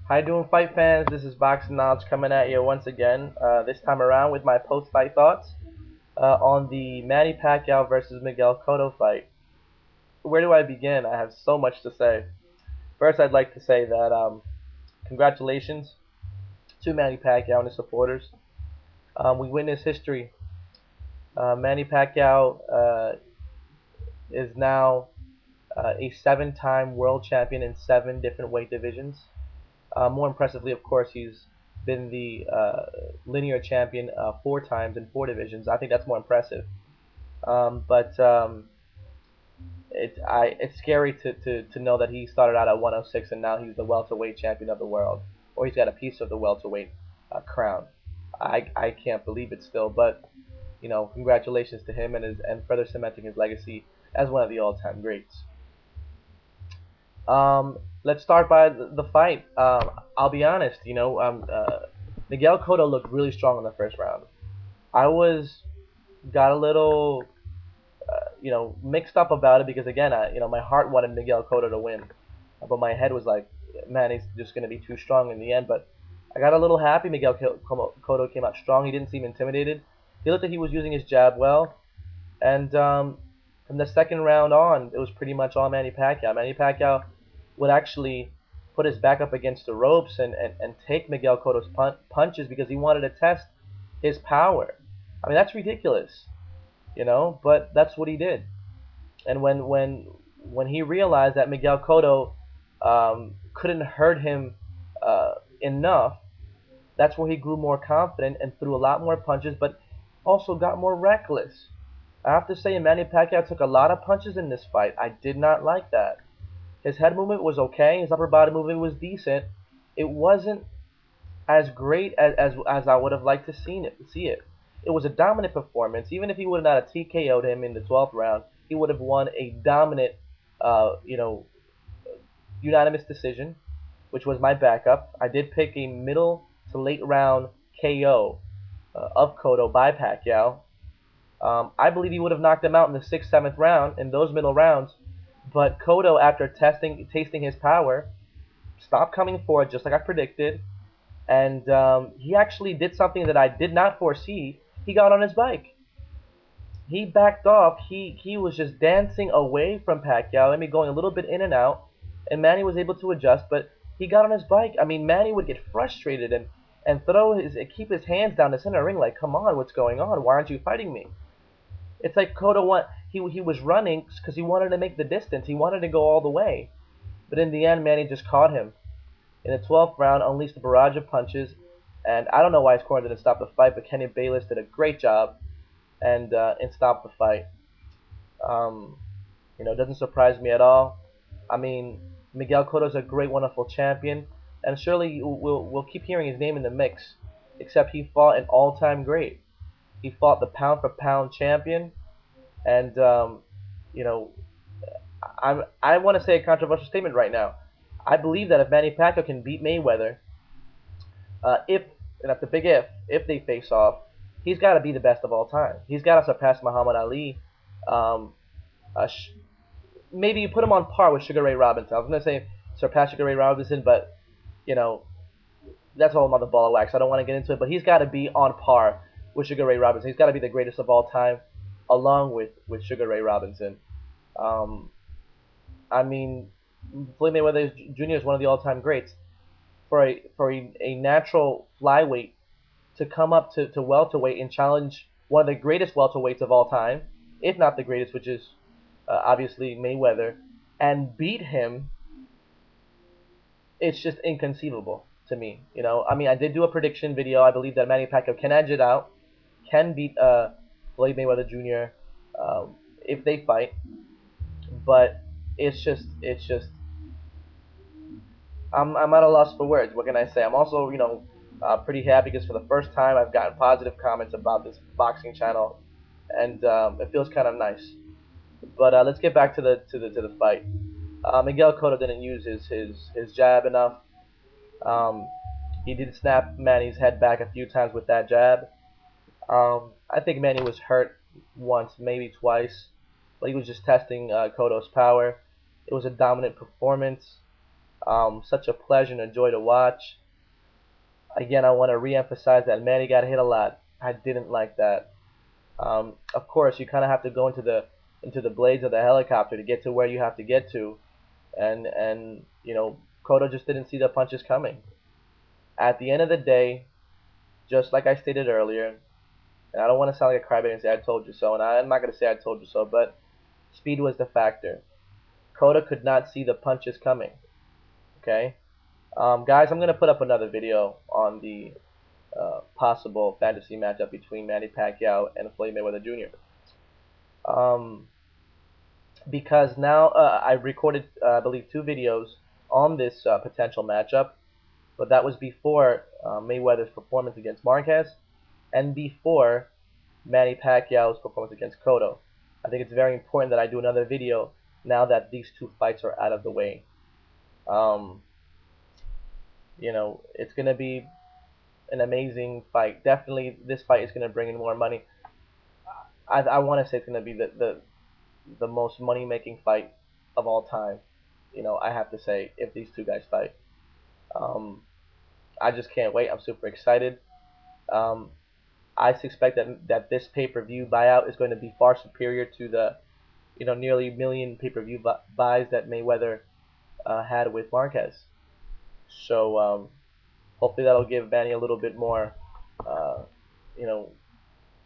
How you doing, fight fans? This is Boxing Knowledge coming at you once again. This time around with my post-fight thoughts on the Manny Pacquiao versus Miguel Cotto fight. Where do I begin? I have so much to say. First, I'd like to say that congratulations to Manny Pacquiao and his supporters. We witnessed history. Manny Pacquiao is now a seven-time world champion in seven different weight divisions. More impressively, of course, he's been the linear champion four times in four divisions. I think that's more impressive. But it's scary to know that he started out at 106 and now he's the welterweight champion of the world, or he's got a piece of the welterweight crown. I can't believe it still, but congratulations to him and further cementing his legacy as one of the all-time greats. Let's start by the fight. I'll be honest, Miguel Cotto looked really strong in the first round. I got a little, mixed up about it because again, my heart wanted Miguel Cotto to win, but my head was like, man, he's just gonna be too strong in the end. But I got a little happy. Miguel Cotto came out strong. He didn't seem intimidated. He looked like he was using his jab well, and from the second round on, it was pretty much all Manny Pacquiao. Manny Pacquiao would actually put his back up against the ropes and take Miguel Cotto's punches because he wanted to test his power. I mean, that's ridiculous, but that's what he did. And when he realized that Miguel Cotto couldn't hurt him enough, that's where he grew more confident and threw a lot more punches, but also got more reckless. I have to say, Manny Pacquiao took a lot of punches in this fight. I did not like that. His head movement was okay. His upper body movement was decent. It wasn't as great as I would have liked to see it. It was a dominant performance. Even if he would have not TKO'd him in the 12th round, he would have won a dominant, uh, you know, unanimous decision, which was my backup. I did pick a middle to late round KO of Cotto by Pacquiao. I believe he would have knocked him out in the 6th, 7th round in those middle rounds. But Cotto, after tasting his power, stopped coming forward just like I predicted, and he actually did something that I did not foresee. He got on his bike. He backed off. He was just dancing away from Pacquiao. I mean, going a little bit in and out, and Manny was able to adjust. But he got on his bike. I mean, Manny would get frustrated and keep his hands down the center ring like, come on, what's going on? Why aren't you fighting me? It's like he was running because he wanted to make the distance. He wanted to go all the way. But in the end, Manny just caught him. In the 12th round, unleashed a barrage of punches. And I don't know why his corner didn't stop the fight, but Kenny Bayless did a great job and stopped the fight. It doesn't surprise me at all. I mean, Miguel Cotto is a great, wonderful champion, and surely we'll keep hearing his name in the mix. Except he fought an all-time great. He fought the pound-for-pound champion, and you know, I want to say a controversial statement right now. I believe that if Manny Pacquiao can beat Mayweather, if and that's a big if they face off, he's got to be the best of all time. He's got to surpass Muhammad Ali. Um, uh, Maybe you put him on par with Sugar Ray Robinson. I was gonna say surpass Sugar Ray Robinson, but you know that's all another ball of wax. I don't want to get into it, but he's got to be on par with Sugar Ray Robinson. He's got to be the greatest of all time, along with Sugar Ray Robinson. Um, I mean, Floyd Mayweather Jr. is one of the all-time greats. For a natural flyweight to come up to welterweight and challenge one of the greatest welterweights of all time, if not the greatest, which is obviously Mayweather, and beat him, it's just inconceivable to me. I mean, I did do a prediction video. I believe that Manny Pacquiao can edge it out, can beat Floyd Mayweather Jr. If they fight, but it's just I'm at a loss for words. What can I say? I'm also pretty happy because for the first time I've gotten positive comments about this boxing channel, and it feels kind of nice. But let's get back to the fight. Miguel Cotto didn't use his jab enough. Um, he did snap Manny's head back a few times with that jab. I think Manny was hurt once, maybe twice, but he was just testing Cotto's power. It was a dominant performance. Such a pleasure and a joy to watch. Again, I want to re-emphasize that Manny got hit a lot. I didn't like that. Of course, you kind of have to go into the blades of the helicopter to get to where you have to get to, and Cotto just didn't see the punches coming. At the end of the day, just like I stated earlier, and I don't want to sound like a crybaby and say I told you so, and I'm not going to say I told you so, but speed was the factor. Cotto could not see the punches coming. Okay, guys, I'm going to put up another video on the possible fantasy matchup between Manny Pacquiao and Floyd Mayweather Jr. Um, because now I recorded, I believe, 2 videos on this potential matchup, but that was before Mayweather's performance against Marquez and before Manny Pacquiao's performance against Cotto. I think it's very important that I do another video now that these 2 fights are out of the way. Um, it's going to be an amazing fight. Definitely, this fight is going to bring in more money. I want to say it's going to be the most money making fight of all time. I have to say, if these 2 guys fight, um, I just can't wait. I'm super excited. Um, I suspect that this pay-per-view buyout is going to be far superior to the nearly million pay-per-view buys that Mayweather had with Marquez. So hopefully that'll give Manny a little bit more, uh, you know,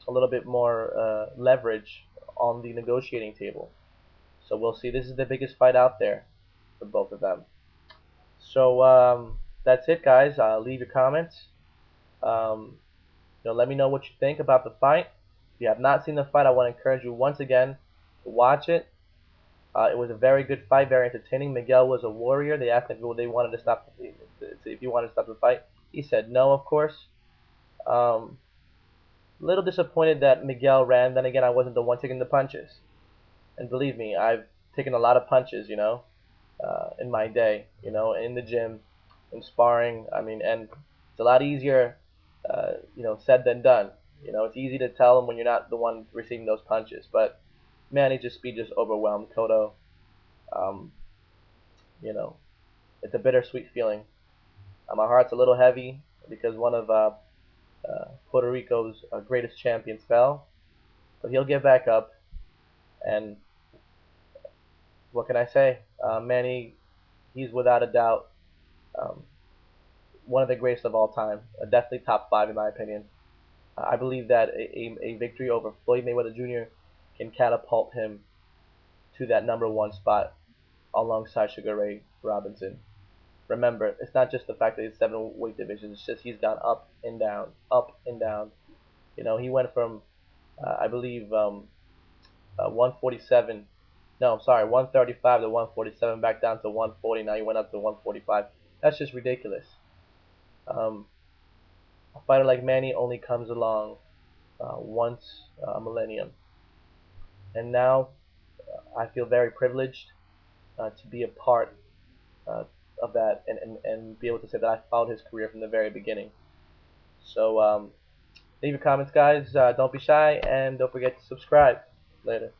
a little bit more leverage on the negotiating table. So we'll see. This is the biggest fight out there for both of them. So that's it, guys. Leave your comments. Um, let me know what you think about the fight. If you have not seen the fight, I want to encourage you once again to watch it. It was a very good fight, very entertaining. Miguel was a warrior. They asked him if they wanted to stop, if he wanted to stop the fight. He said no, of course. Um, little disappointed that Miguel ran. Then again, I wasn't the one taking the punches. And believe me, I've taken a lot of punches, in my day, in the gym, in sparring. I mean, and it's a lot easier, said than done. It's easy to tell when you're not the one receiving those punches. But man, speed just overwhelmed Cotto. Um, you know, it's a bittersweet feeling. My heart's a little heavy because one of Puerto Rico's greatest champions fell, but he'll get back up. And what can I say? Manny, he's without a doubt um, one of the greatest of all time. Definitely top 5 in my opinion. I believe that a victory over Floyd Mayweather Jr. can catapult him to that #1 spot alongside Sugar Ray Robinson. Remember, it's not just the fact that he's 7 weight divisions. It's just he's gone up and down, up and down. He went from, I believe, 147. No, sorry, 135 to 147, back down to 140. Now he went up to 145. That's just ridiculous. A fighter like Manny only comes along once a millennium, and now I feel very privileged to be a part uh, of that and be able to say that I followed his career from the very beginning. So leave your comments, guys. Don't be shy, and don't forget to subscribe. Later.